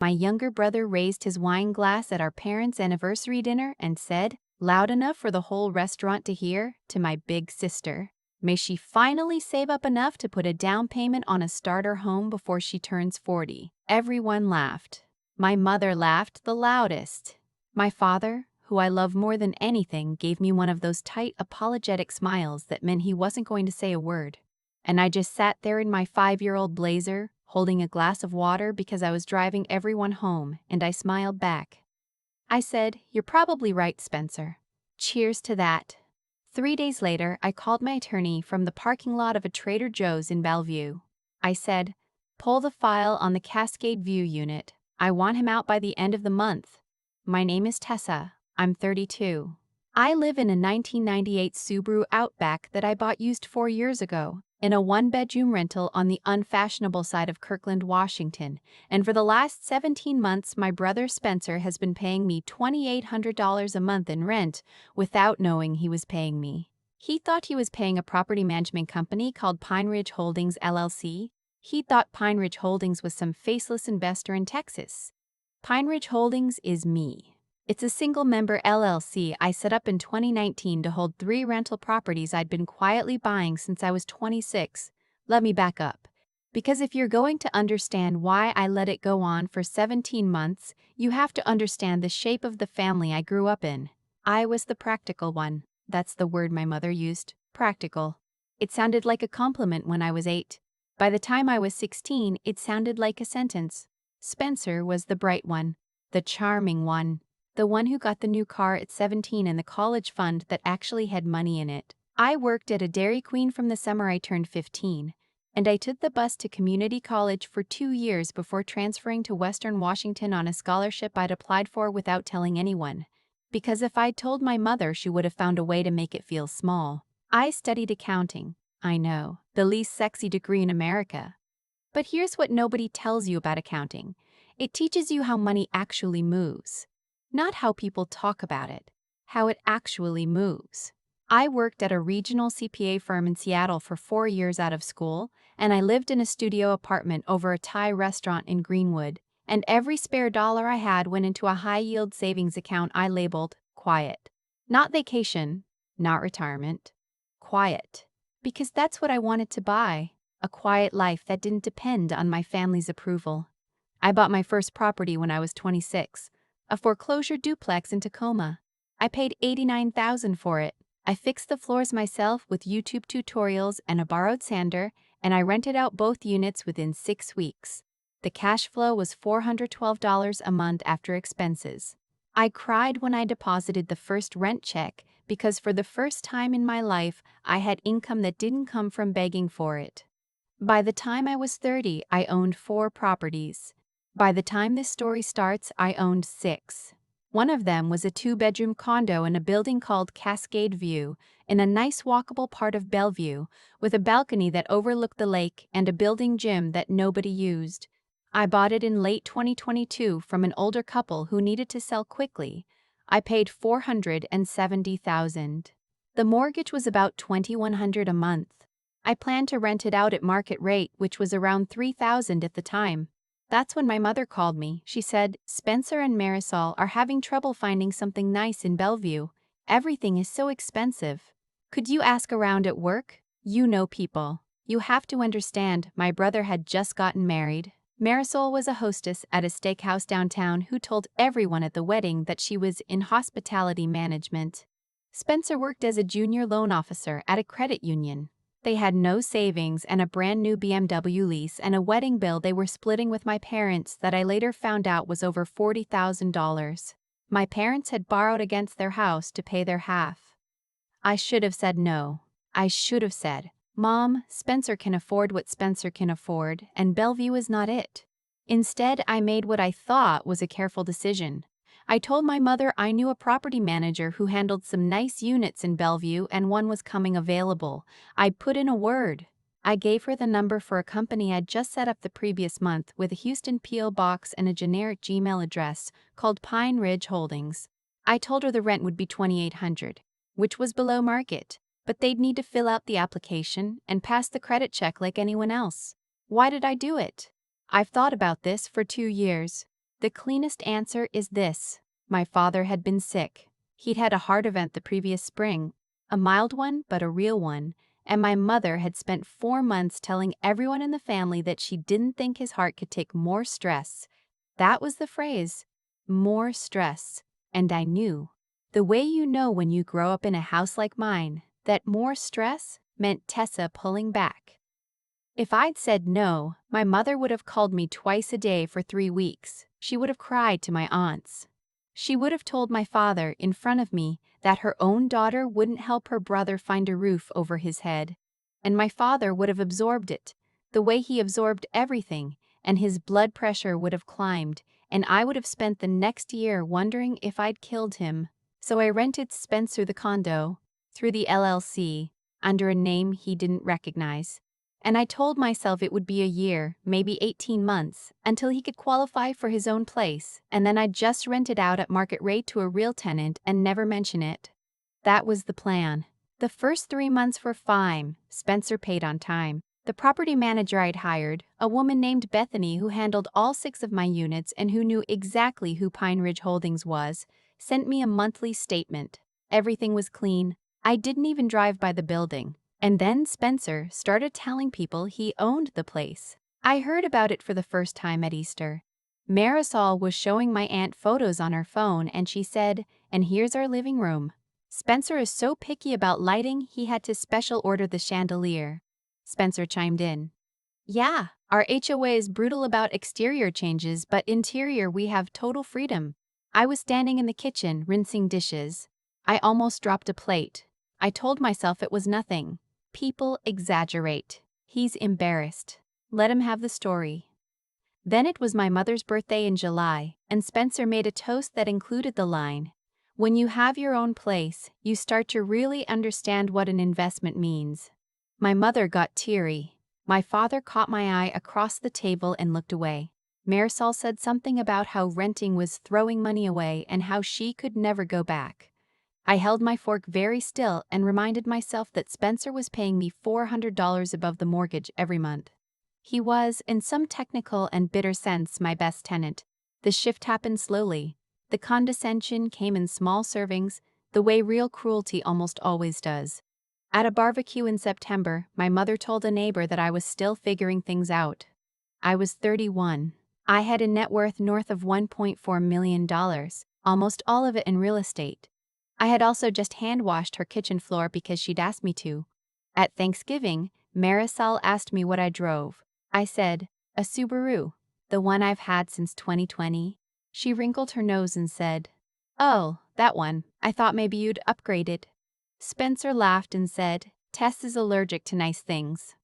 My younger brother raised his wine glass at our parents' anniversary dinner and said, loud enough for the whole restaurant to hear, to my big sister, may she finally save up enough to put a down payment on a starter home before she turns 40. Everyone laughed. My mother laughed the loudest. My father, who I love more than anything, gave me one of those tight, apologetic smiles that meant he wasn't going to say a word. And I just sat there in my 5-year-old blazer, holding a glass of water because I was driving everyone home, and I smiled back. I said, "You're probably right, Spencer. Cheers to that." 3 days later, I called my attorney from the parking lot of a Trader Joe's in Bellevue. I said, "Pull the file on the Cascade View unit. I want him out by the end of the month. My name is Tessa. I'm 32. I live in a 1998 Subaru Outback that I bought used 4 years ago, in a 1-bedroom rental on the unfashionable side of Kirkland, Washington, and for the last 17 months my brother Spencer has been paying me $2,800 a month in rent without knowing he was paying me. He thought he was paying a property management company called Pine Ridge Holdings LLC. He thought Pine Ridge Holdings was some faceless investor in Texas. Pine Ridge Holdings is me. It's a single-member LLC I set up in 2019 to hold 3 rental properties I'd been quietly buying since I was 26. Let me back up. Because if you're going to understand why I let it go on for 17 months, you have to understand the shape of the family I grew up in. I was the practical one. That's the word my mother used, practical. It sounded like a compliment when I was 8. By the time I was 16, it sounded like a sentence. Spencer was the bright one, the charming one. The one who got the new car at 17 and the college fund that actually had money in it. I worked at a Dairy Queen from the summer I turned 15, and I took the bus to community college for 2 years before transferring to Western Washington on a scholarship I'd applied for without telling anyone. Because if I'd told my mother, she would have found a way to make it feel small. I studied accounting. I know, the least sexy degree in America. But here's what nobody tells you about accounting. It teaches you how money actually moves. Not how people talk about it, how it actually moves. I worked at a regional CPA firm in Seattle for 4 years out of school, and I lived in a studio apartment over a Thai restaurant in Greenwood, and every spare dollar I had went into a high-yield savings account I labeled quiet. Not vacation, not retirement. Quiet. Because that's what I wanted to buy, a quiet life that didn't depend on my family's approval. I bought my first property when I was 26. A foreclosure duplex in Tacoma. I paid $89,000 for it. I fixed the floors myself with YouTube tutorials and a borrowed sander, and I rented out both units within 6 weeks. The cash flow was $412 a month after expenses. I cried when I deposited the first rent check because for the first time in my life, I had income that didn't come from begging for it. By the time I was 30, I owned 4 properties. By the time this story starts, I owned 6. One of them was a 2-bedroom condo in a building called Cascade View, in a nice walkable part of Bellevue, with a balcony that overlooked the lake and a building gym that nobody used. I bought it in late 2022 from an older couple who needed to sell quickly. I paid $470,000. The mortgage was about $2,100 a month. I planned to rent it out at market rate, which was around $3,000 at the time. That's when my mother called me. She said, "Spencer and Marisol are having trouble finding something nice in Bellevue. Everything is so expensive. Could you ask around at work? You know people." You have to understand, my brother had just gotten married. Marisol was a hostess at a steakhouse downtown who told everyone at the wedding that she was in hospitality management. Spencer worked as a junior loan officer at a credit union. They had no savings and a brand new BMW lease and a wedding bill they were splitting with my parents that I later found out was over $40,000. My parents had borrowed against their house to pay their half. I should have said no. I should have said, "Mom, Spencer can afford what Spencer can afford, and Bellevue is not it." Instead, I made what I thought was a careful decision. I told my mother I knew a property manager who handled some nice units in Bellevue and one was coming available. I'd put in a word. I gave her the number for a company I'd just set up the previous month with a Houston P.O. box and a generic Gmail address called Pine Ridge Holdings. I told her the rent would be $2,800, which was below market, but they'd need to fill out the application and pass the credit check like anyone else. Why did I do it? I've thought about this for 2 years. The cleanest answer is this. My father had been sick. He'd had a heart event the previous spring, a mild one but a real one, and my mother had spent 4 months telling everyone in the family that she didn't think his heart could take more stress. That was the phrase, more stress. And I knew. The way you know when you grow up in a house like mine, that more stress meant Tessa pulling back. If I'd said no, my mother would have called me twice a day for 3 weeks. She would have cried to my aunts. She would have told my father, in front of me, that her own daughter wouldn't help her brother find a roof over his head. And my father would have absorbed it, the way he absorbed everything, and his blood pressure would have climbed, and I would have spent the next year wondering if I'd killed him. So I rented Spencer the condo, through the LLC, under a name he didn't recognize. And I told myself it would be a year, maybe 18 months, until he could qualify for his own place, and then I'd just rent it out at market rate to a real tenant and never mention it. That was the plan. The first 3 months were fine. Spencer paid on time. The property manager I'd hired, a woman named Bethany who handled all 6 of my units and who knew exactly who Pine Ridge Holdings was, sent me a monthly statement. Everything was clean. I didn't even drive by the building. And then Spencer started telling people he owned the place. I heard about it for the first time at Easter. Marisol was showing my aunt photos on her phone and she said, "And here's our living room." Spencer is so picky about lighting he had to special order the chandelier. Spencer chimed in. "Yeah, our HOA is brutal about exterior changes, but interior we have total freedom." I was standing in the kitchen rinsing dishes. I almost dropped a plate. I told myself it was nothing. People exaggerate. He's embarrassed. Let him have the story. Then it was my mother's birthday in July, and Spencer made a toast that included the line, "When you have your own place, you start to really understand what an investment means." My mother got teary. My father caught my eye across the table and looked away. Marisol said something about how renting was throwing money away and how she could never go back. I held my fork very still and reminded myself that Spencer was paying me $400 above the mortgage every month. He was, in some technical and bitter sense, my best tenant. The shift happened slowly. The condescension came in small servings, the way real cruelty almost always does. At a barbecue in September, my mother told a neighbor that I was still figuring things out. I was 31. I had a net worth north of $1.4 million, almost all of it in real estate. I had also just hand-washed her kitchen floor because she'd asked me to. At Thanksgiving, Marisol asked me what I drove. I said, "A Subaru, the one I've had since 2020. She wrinkled her nose and said, "Oh, that one. I thought maybe you'd upgraded." Spencer laughed and said, "Tess is allergic to nice things.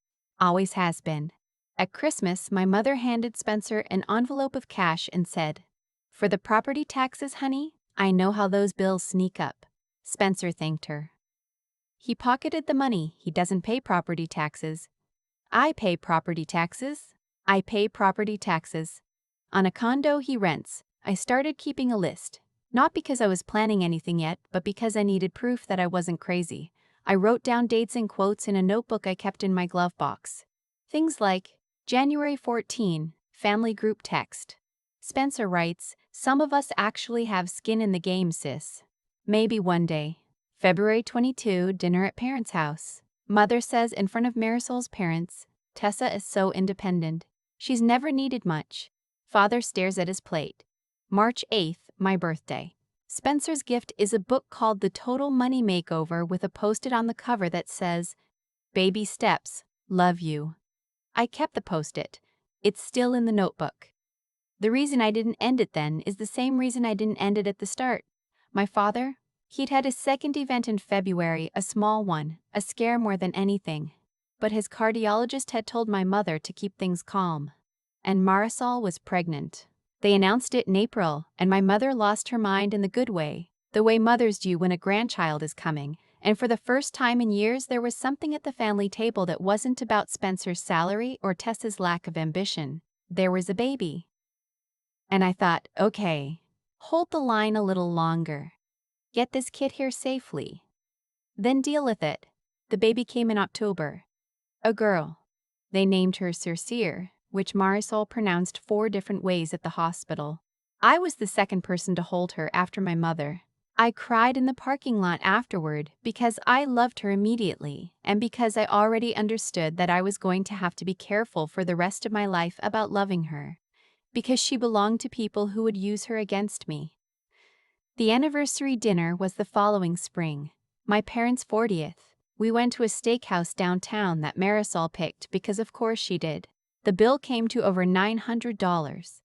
Always has been." At Christmas, my mother handed Spencer an envelope of cash and said, "For the property taxes, honey, I know how those bills sneak up." Spencer thanked her. He pocketed the money. He doesn't pay property taxes. I pay property taxes. I pay property taxes. On a condo he rents, I started keeping a list. Not because I was planning anything yet, but because I needed proof that I wasn't crazy. I wrote down dates and quotes in a notebook I kept in my glove box. Things like, January 14, family group text. Spencer writes, "Some of us actually have skin in the game, sis. Maybe one day." February 22, dinner at parents' house. Mother says in front of Marisol's parents, "Tessa is so independent. She's never needed much." Father stares at his plate. March 8th, my birthday. Spencer's gift is a book called The Total Money Makeover with a post-it on the cover that says, "Baby steps, love you." I kept the post-it. It's still in the notebook. The reason I didn't end it then is the same reason I didn't end it at the start. My father? He'd had his second event in February, a small one, a scare more than anything. But his cardiologist had told my mother to keep things calm. And Marisol was pregnant. They announced it in April, and my mother lost her mind in the good way, the way mothers do when a grandchild is coming, and for the first time in years there was something at the family table that wasn't about Spencer's salary or Tessa's lack of ambition. There was a baby. And I thought, okay, hold the line a little longer. Get this kid here safely. Then deal with it. The baby came in October. A girl. They named her Circe, which Marisol pronounced 4 different ways at the hospital. I was the second person to hold her after my mother. I cried in the parking lot afterward because I loved her immediately and because I already understood that I was going to have to be careful for the rest of my life about loving her, because she belonged to people who would use her against me. The anniversary dinner was the following spring, my parents' 40th. We went to a steakhouse downtown that Marisol picked because of course she did. The bill came to over $900.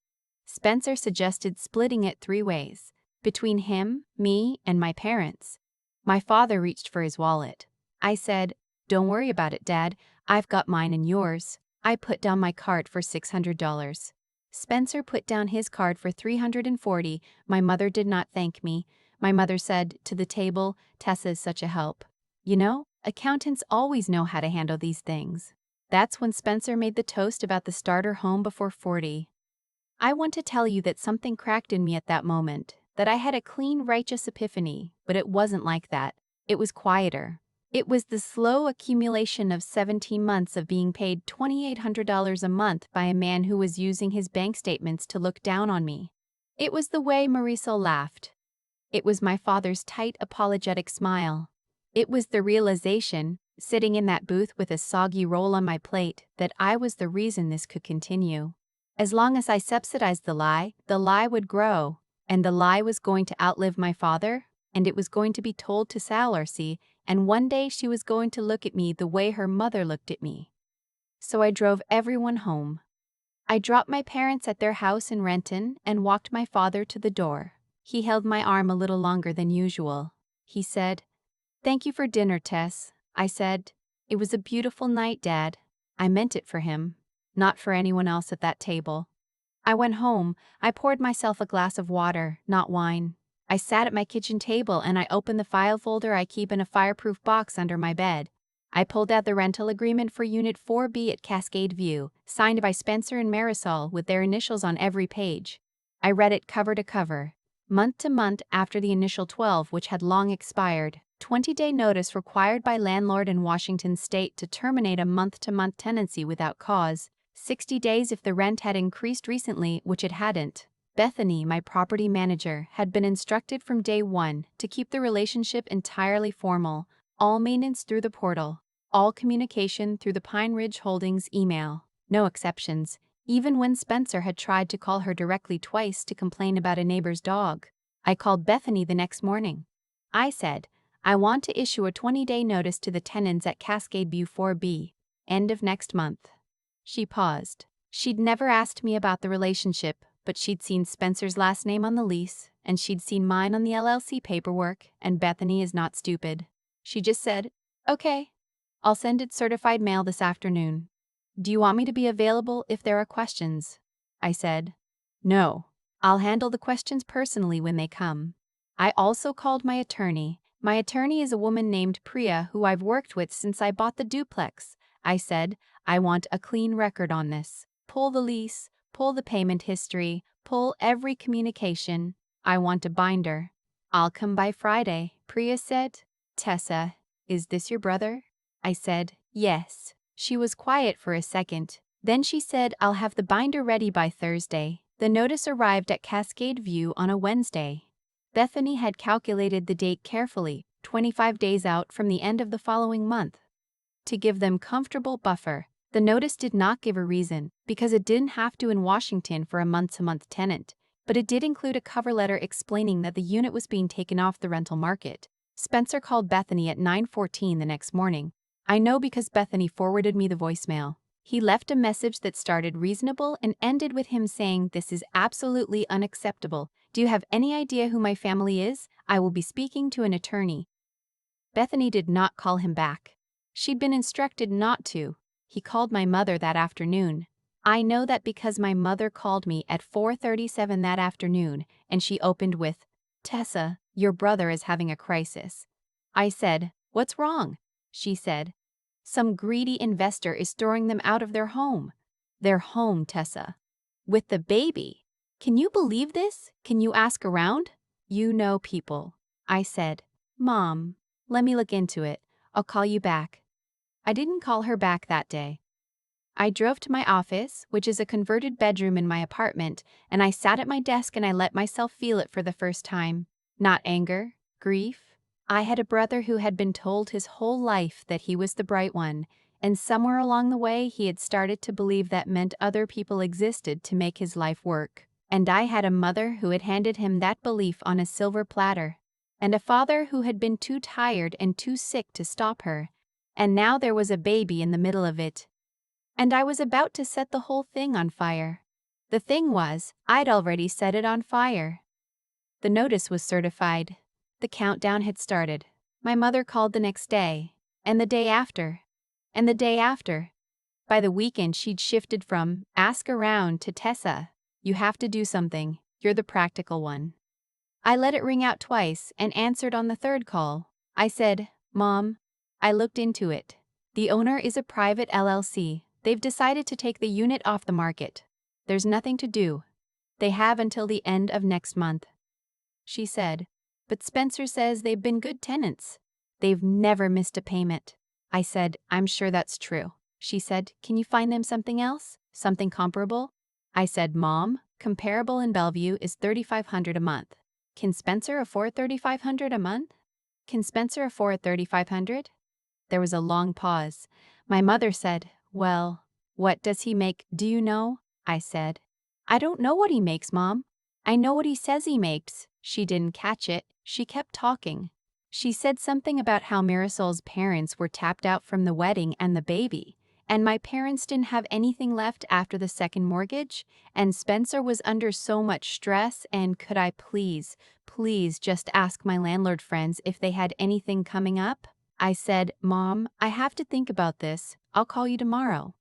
Spencer suggested splitting it 3 ways, between him, me, and my parents. My father reached for his wallet. I said, "Don't worry about it, Dad. I've got mine and yours." I put down my card for $600. Spencer put down his card for $340. My mother did not thank me. My mother said, to the table, "Tessa is such a help. You know, accountants always know how to handle these things." That's when Spencer made the toast about the starter home before 40. I want to tell you that something cracked in me at that moment, that I had a clean, righteous epiphany, but it wasn't like that. It was quieter. It was the slow accumulation of 17 months of being paid $2,800 a month by a man who was using his bank statements to look down on me. It was the way Marisol laughed. It was my father's tight, apologetic smile. It was the realization, sitting in that booth with a soggy roll on my plate, that I was the reason this could continue. As long as I subsidized the lie would grow, and the lie was going to outlive my father, and it was going to be told to Salorsi, and one day she was going to look at me the way her mother looked at me. So I drove everyone home. I dropped my parents at their house in Renton and walked my father to the door. He held my arm a little longer than usual. He said, "Thank you for dinner, Tess." I said, "It was a beautiful night, Dad." I meant it for him, not for anyone else at that table. I went home. I poured myself a glass of water, not wine. I sat at my kitchen table and I opened the file folder I keep in a fireproof box under my bed. I pulled out the rental agreement for Unit 4B at Cascade View, signed by Spencer and Marisol with their initials on every page. I read it cover to cover. Month to month after the initial 12, which had long expired, 20-day notice required by landlord in Washington state to terminate a month-to-month tenancy without cause, 60 days if the rent had increased recently, which it hadn't. Bethany, my property manager, had been instructed from day one to keep the relationship entirely formal, all maintenance through the portal, all communication through the Pine Ridge Holdings email, no exceptions, even when Spencer had tried to call her directly twice to complain about a neighbor's dog. I called Bethany the next morning. I said, "I want to issue a 20-day notice to the tenants at Cascade View 4B, end of next month." She paused. She'd never asked me about the relationship, but she'd seen Spencer's last name on the lease, and she'd seen mine on the LLC paperwork, and Bethany is not stupid. She just said, "Okay, I'll send it certified mail this afternoon. Do you want me to be available if there are questions?" I said, "No, I'll handle the questions personally when they come." I also called my attorney. My attorney is a woman named Priya who I've worked with since I bought the duplex. I said, "I want a clean record on this. Pull the lease, pull the payment history, pull every communication. I want a binder." "I'll come by Friday," Priya said. "Tessa, is this your brother?" I said, "Yes." She was quiet for a second. Then she said, "I'll have the binder ready by Thursday." The notice arrived at Cascade View on a Wednesday. Bethany had calculated the date carefully, 25 days out from the end of the following month. To give them comfortable buffer, the notice did not give a reason, because it didn't have to in Washington for a month-to-month tenant, but it did include a cover letter explaining that the unit was being taken off the rental market. Spencer called Bethany at 9:14 the next morning. I know because Bethany forwarded me the voicemail. He left a message that started reasonable and ended with him saying, "This is absolutely unacceptable. Do you have any idea who my family is? I will be speaking to an attorney." Bethany did not call him back. She'd been instructed not to. He called my mother that afternoon. I know that because my mother called me at 4:37 that afternoon, and she opened with, "Tessa, your brother is having a crisis." I said, "What's wrong?" She said, "Some greedy investor is throwing them out of their home." Their home, Tessa. With the baby. Can you believe this? Can you ask around? You know people. I said, "Mom, let me look into it. I'll call you back." I didn't call her back that day. I drove to my office, which is a converted bedroom in my apartment, and I sat at my desk and I let myself feel it for the first time. Not anger, grief. I had a brother who had been told his whole life that he was the bright one, and somewhere along the way he had started to believe that meant other people existed to make his life work. And I had a mother who had handed him that belief on a silver platter, and a father who had been too tired and too sick to stop her, and now there was a baby in the middle of it. And I was about to set the whole thing on fire. The thing was, I'd already set it on fire. The notice was certified. The countdown had started. My mother called the next day, and the day after, and the day after. By the weekend she'd shifted from ask around to Tessa, you have to do something, you're the practical one. I let it ring out twice and answered on the third call. I said, Mom, I looked into it. The owner is a private LLC. They've decided to take the unit off the market. There's nothing to do. They have until the end of next month. She said, but Spencer says they've been good tenants. They've never missed a payment. I said, I'm sure that's true. She said, can you find them something else? Something comparable? I said, Mom, comparable in Bellevue is $3,500 a month. Can Spencer afford $3,500 a month? Can Spencer afford $3,500? There was a long pause. My mother said, well, what does he make, do you know? I said, I don't know what he makes, Mom. I know what he says he makes. She didn't catch it. She kept talking. She said something about how Marisol's parents were tapped out from the wedding and the baby, and my parents didn't have anything left after the second mortgage, and Spencer was under so much stress, and could I please just ask my landlord friends if they had anything coming up? I said, Mom, I have to think about this. I'll call you tomorrow.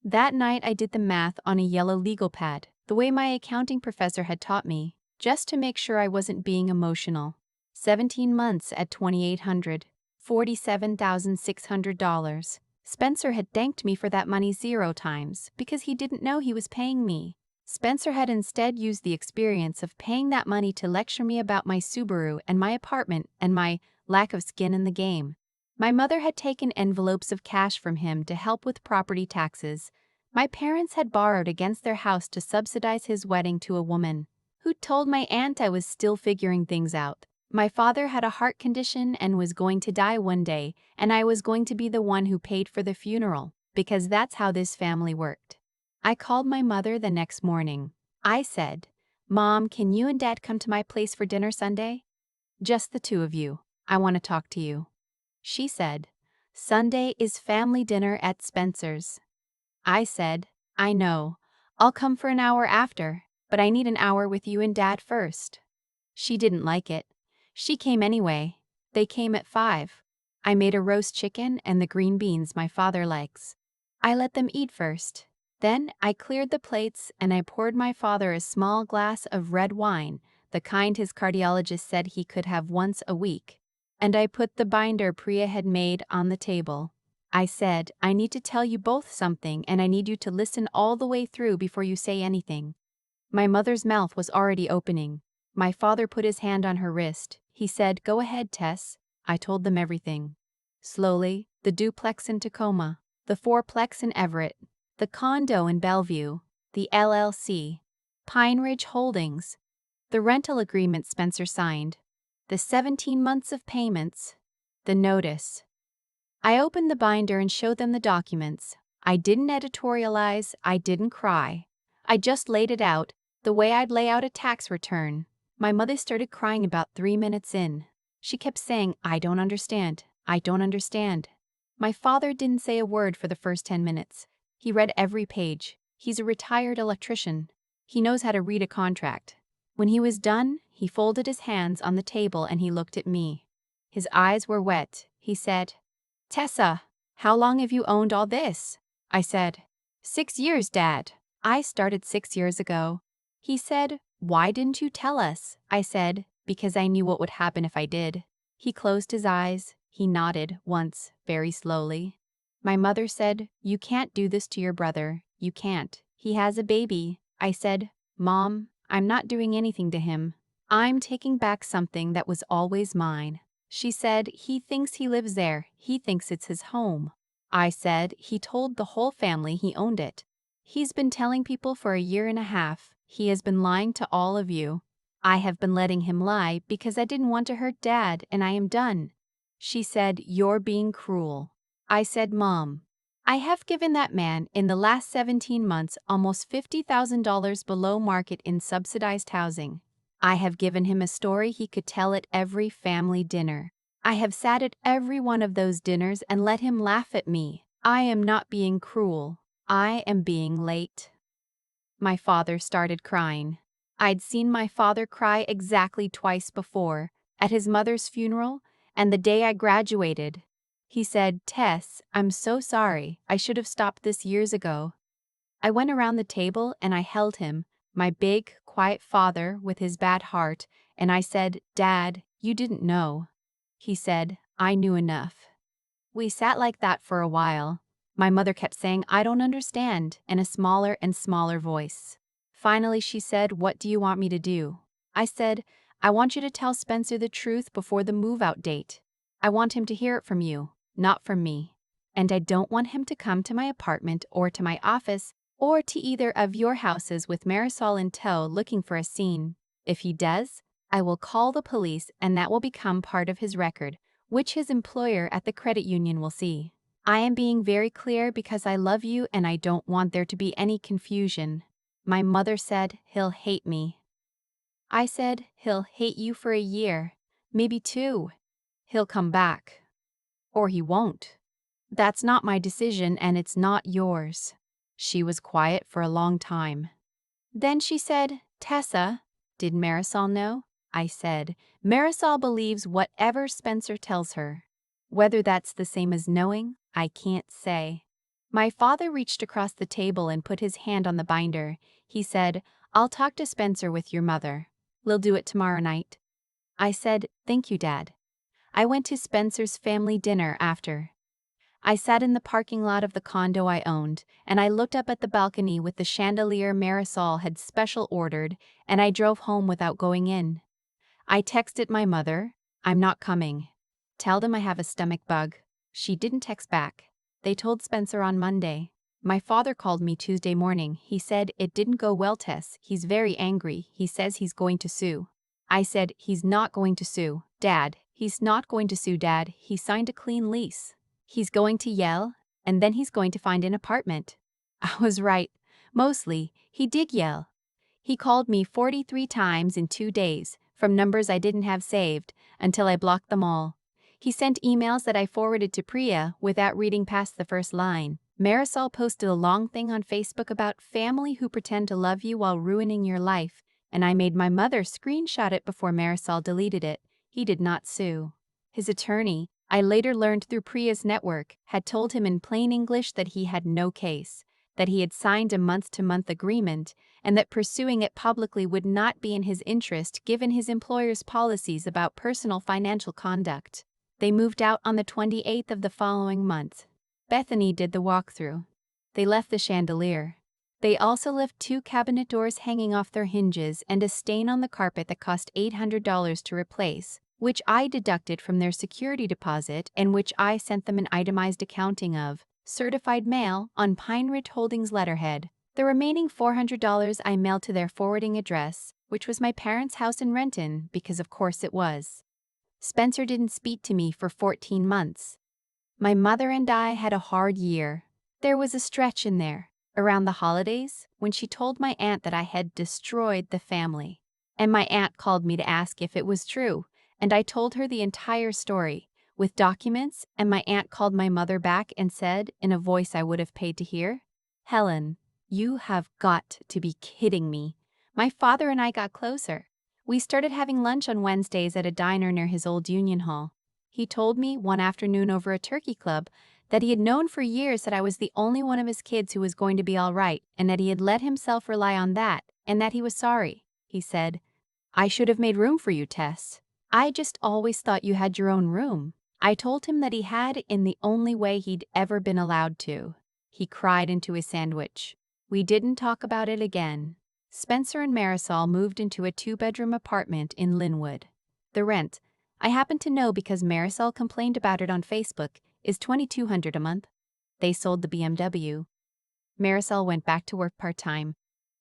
That night I did the math on a yellow legal pad, the way my accounting professor had taught me, just to make sure I wasn't being emotional. 17 months at $2,800, $47,600. Spencer had thanked me for that money 0 times because he didn't know he was paying me. Spencer had instead used the experience of paying that money to lecture me about my Subaru and my apartment and my lack of skin in the game. My mother had taken envelopes of cash from him to help with property taxes. My parents had borrowed against their house to subsidize his wedding to a woman who told my aunt I was still figuring things out. My father had a heart condition and was going to die one day, and I was going to be the one who paid for the funeral, because that's how this family worked. I called my mother the next morning. I said, Mom, can you and Dad come to my place for dinner Sunday? Just the two of you. I want to talk to you. She said, Sunday is family dinner at Spencer's. I said, I know. I'll come for an hour after, but I need an hour with you and Dad first. She didn't like it. She came anyway. They came at 5. I made a roast chicken and the green beans my father likes. I let them eat first. Then I cleared the plates and I poured my father a small glass of red wine, the kind his cardiologist said he could have once a week. And I put the binder Priya had made on the table. I said, I need to tell you both something and I need you to listen all the way through before you say anything. My mother's mouth was already opening. My father put his hand on her wrist. He said, go ahead, Tess. I told them everything. Slowly, the duplex in Tacoma, the fourplex in Everett, the condo in Bellevue, the LLC, Pine Ridge Holdings, the rental agreement Spencer signed, the 17 months of payments, the notice. I opened the binder and showed them the documents. I didn't editorialize, I didn't cry. I just laid it out, the way I'd lay out a tax return. My mother started crying about 3 minutes in. She kept saying, I don't understand. I don't understand. My father didn't say a word for the first 10 minutes. He read every page. He's a retired electrician. He knows how to read a contract. When he was done, he folded his hands on the table and he looked at me. His eyes were wet. He said, Tessa, how long have you owned all this? I said, 6 years, Dad. I started 6 years ago. He said, why didn't you tell us? I said, because I knew what would happen if I did. He closed his eyes. He nodded once, very slowly. My mother said, you can't do this to your brother. You can't. He has a baby. I said, Mom, I'm not doing anything to him. I'm taking back something that was always mine. She said, he thinks he lives there. He thinks it's his home. I said he told the whole family he owned it. He's been telling people for a year and a half. He has been lying to all of you. I have been letting him lie because I didn't want to hurt Dad, and I am done. She said, "You're being cruel." I said, "Mom, I have given that man in the last 17 months almost $50,000 below market in subsidized housing. I have given him a story he could tell at every family dinner. I have sat at every one of those dinners and let him laugh at me. I am not being cruel. I am being late." My father started crying. I'd seen my father cry exactly twice before, at his mother's funeral and the day I graduated. He said, "Tess, I'm so sorry. I should have stopped this years ago." I went around the table and I held him, my big, quiet father with his bad heart, and I said, "Dad, you didn't know." He said, "I knew enough." We sat like that for a while. My mother kept saying, "I don't understand," in a smaller and smaller voice. Finally, she said, "What do you want me to do?" I said, "I want you to tell Spencer the truth before the move-out date. I want him to hear it from you, not from me. And I don't want him to come to my apartment or to my office or to either of your houses with Marisol in tow looking for a scene. If he does, I will call the police and that will become part of his record, which his employer at the credit union will see. I am being very clear because I love you and I don't want there to be any confusion." My mother said, "He'll hate me." I said, "He'll hate you for a year, maybe 2. He'll come back. Or he won't. That's not my decision and it's not yours." She was quiet for a long time. Then she said, "Tessa, did Marisol know?" I said, "Marisol believes whatever Spencer tells her. Whether that's the same as knowing, I can't say." My father reached across the table and put his hand on the binder. He said, "I'll talk to Spencer with your mother. We'll do it tomorrow night." I said, "Thank you, Dad." I went to Spencer's family dinner after. I sat in the parking lot of the condo I owned, and I looked up at the balcony with the chandelier Marisol had special ordered, and I drove home without going in. I texted my mother, "I'm not coming. Tell them I have a stomach bug." She didn't text back. They told Spencer on Monday. My father called me Tuesday morning. He said, "It didn't go well, Tess. He's very angry. He says he's going to sue." I said, "He's not going to sue, Dad. He's not going to sue, Dad. He signed a clean lease. He's going to yell, and then he's going to find an apartment." I was right. Mostly, he did yell. He called me 43 times in 2 days, from numbers I didn't have saved, until I blocked them all. He sent emails that I forwarded to Priya without reading past the first line. Marisol posted a long thing on Facebook about family who pretend to love you while ruining your life, and I made my mother screenshot it before Marisol deleted it. He did not sue. His attorney, I later learned through Priya's network, had told him in plain English that he had no case, that he had signed a month-to-month agreement, and that pursuing it publicly would not be in his interest given his employer's policies about personal financial conduct. They moved out on the 28th of the following month. Bethany did the walkthrough. They left the chandelier. They also left 2 cabinet doors hanging off their hinges and a stain on the carpet that cost $800 to replace, which I deducted from their security deposit and which I sent them an itemized accounting of, certified mail, on Pine Ridge Holdings letterhead. The remaining $400 I mailed to their forwarding address, which was my parents' house in Renton, because of course it was. Spencer didn't speak to me for 14 months. My mother and I had a hard year. There was a stretch in there, around the holidays, when she told my aunt that I had destroyed the family. And my aunt called me to ask if it was true, and I told her the entire story, with documents, and my aunt called my mother back and said, in a voice I would have paid to hear, "Helen, you have got to be kidding me." My father and I got closer. We started having lunch on Wednesdays at a diner near his old union hall. He told me one afternoon over a turkey club that he had known for years that I was the only one of his kids who was going to be all right, and that he had let himself rely on that, and that he was sorry. He said, "I should have made room for you, Tess. I just always thought you had your own room." I told him that he had in the only way he'd ever been allowed to. He cried into his sandwich. We didn't talk about it again. Spencer and Marisol moved into a 2-bedroom apartment in Linwood. The rent, I happen to know because Marisol complained about it on Facebook, is $2,200 a month. They sold the BMW. Marisol went back to work part-time.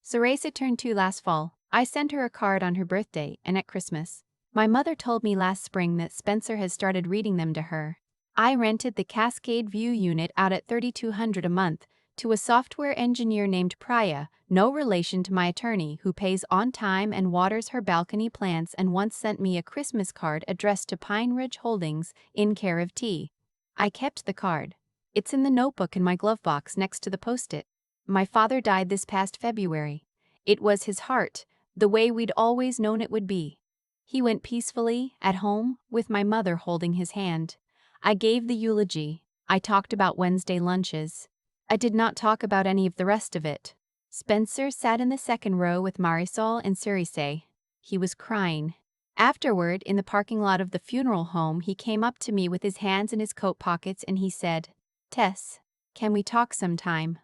Ceresa turned 2 last fall. I sent her a card on her birthday and at Christmas. My mother told me last spring that Spencer has started reading them to her. I rented the Cascade View unit out at $3,200 a month to a software engineer named Priya, no relation to my attorney, who pays on time and waters her balcony plants and once sent me a Christmas card addressed to Pine Ridge Holdings in care of T. I kept the card. It's in the notebook in my glove box next to the post-it. My father died this past February. It was his heart, the way we'd always known it would be. He went peacefully, at home, with my mother holding his hand. I gave the eulogy. I talked about Wednesday lunches. I did not talk about any of the rest of it. Spencer sat in the second row with Marisol and Cerise. He was crying. Afterward, in the parking lot of the funeral home, he came up to me with his hands in his coat pockets and he said, "Tess, can we talk sometime?"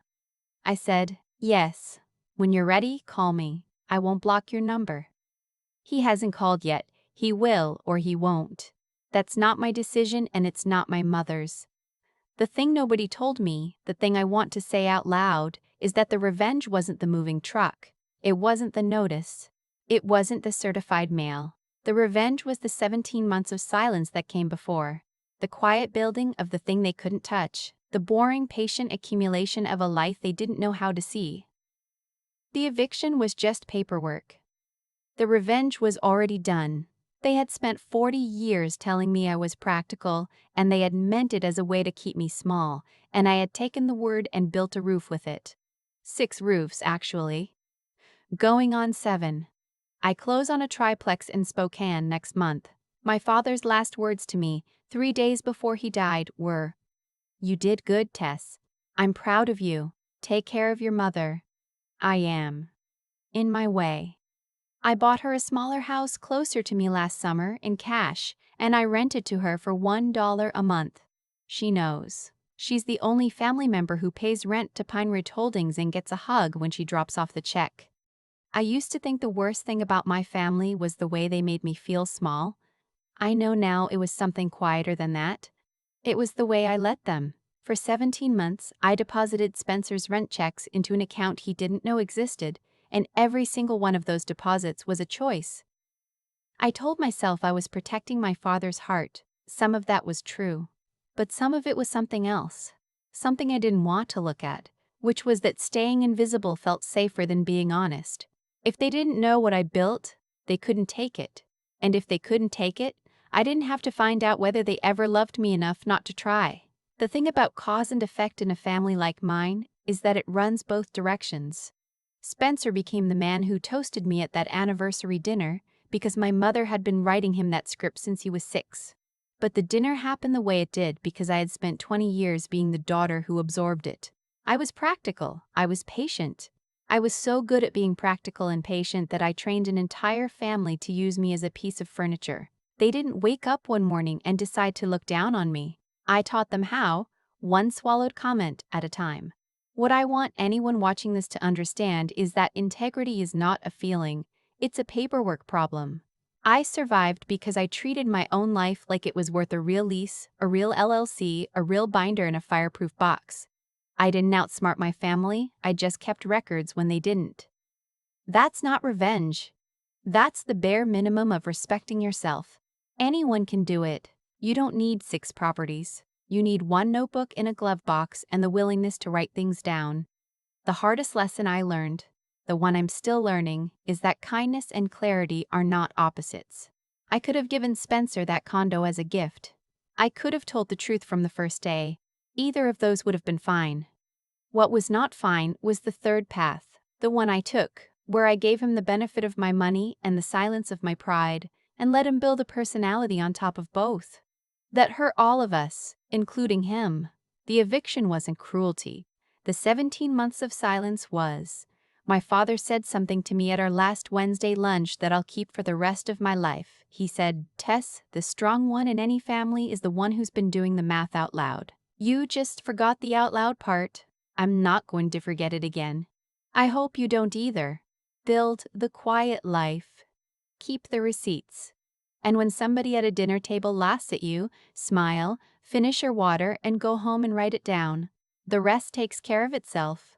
I said, "Yes. When you're ready, call me. I won't block your number." He hasn't called yet. He will or he won't. That's not my decision and it's not my mother's. The thing nobody told me, the thing I want to say out loud, is that the revenge wasn't the moving truck. It wasn't the notice. It wasn't the certified mail. The revenge was the 17 months of silence that came before. The quiet building of the thing they couldn't touch. The boring, patient accumulation of a life they didn't know how to see. The eviction was just paperwork. The revenge was already done. They had spent 40 years telling me I was practical, and they had meant it as a way to keep me small, and I had taken the word and built a roof with it. 6 roofs, actually. Going on 7. I close on a triplex in Spokane next month. My father's last words to me, 3 days before he died, were, "You did good, Tess. I'm proud of you. Take care of your mother." I am. In my way. I bought her a smaller house closer to me last summer in cash, and I rented to her for $1 a month. She knows. She's the only family member who pays rent to Pine Ridge Holdings and gets a hug when she drops off the check. I used to think the worst thing about my family was the way they made me feel small. I know now it was something quieter than that. It was the way I let them. For 17 months, I deposited Spencer's rent checks into an account he didn't know existed, and every single one of those deposits was a choice. I told myself I was protecting my father's heart. Some of that was true. But some of it was something else. Something I didn't want to look at, which was that staying invisible felt safer than being honest. If they didn't know what I built, they couldn't take it. And if they couldn't take it, I didn't have to find out whether they ever loved me enough not to try. The thing about cause and effect in a family like mine is that it runs both directions. Spencer became the man who toasted me at that anniversary dinner because my mother had been writing him that script since he was 6. But the dinner happened the way it did because I had spent 20 years being the daughter who absorbed it. I was practical. I was patient. I was so good at being practical and patient that I trained an entire family to use me as a piece of furniture. They didn't wake up one morning and decide to look down on me. I taught them how, one swallowed comment at a time. What I want anyone watching this to understand is that integrity is not a feeling, it's a paperwork problem. I survived because I treated my own life like it was worth a real lease, a real LLC, a real binder, and a fireproof box. I didn't outsmart my family, I just kept records when they didn't. That's not revenge. That's the bare minimum of respecting yourself. Anyone can do it. You don't need 6 properties. You need 1 notebook in a glove box and the willingness to write things down. The hardest lesson I learned, the one I'm still learning, is that kindness and clarity are not opposites. I could have given Spencer that condo as a gift. I could have told the truth from the first day. Either of those would have been fine. What was not fine was the third path, the one I took, where I gave him the benefit of my money and the silence of my pride, and let him build a personality on top of both. That hurt all of us, including him. The eviction wasn't cruelty. The 17 months of silence was. My father said something to me at our last Wednesday lunch that I'll keep for the rest of my life. He said, "Tess, the strong one in any family is the one who's been doing the math out loud. You just forgot the out loud part. I'm not going to forget it again. I hope you don't either. Build the quiet life. Keep the receipts. And when somebody at a dinner table laughs at you, smile, finish your water, and go home and write it down. The rest takes care of itself.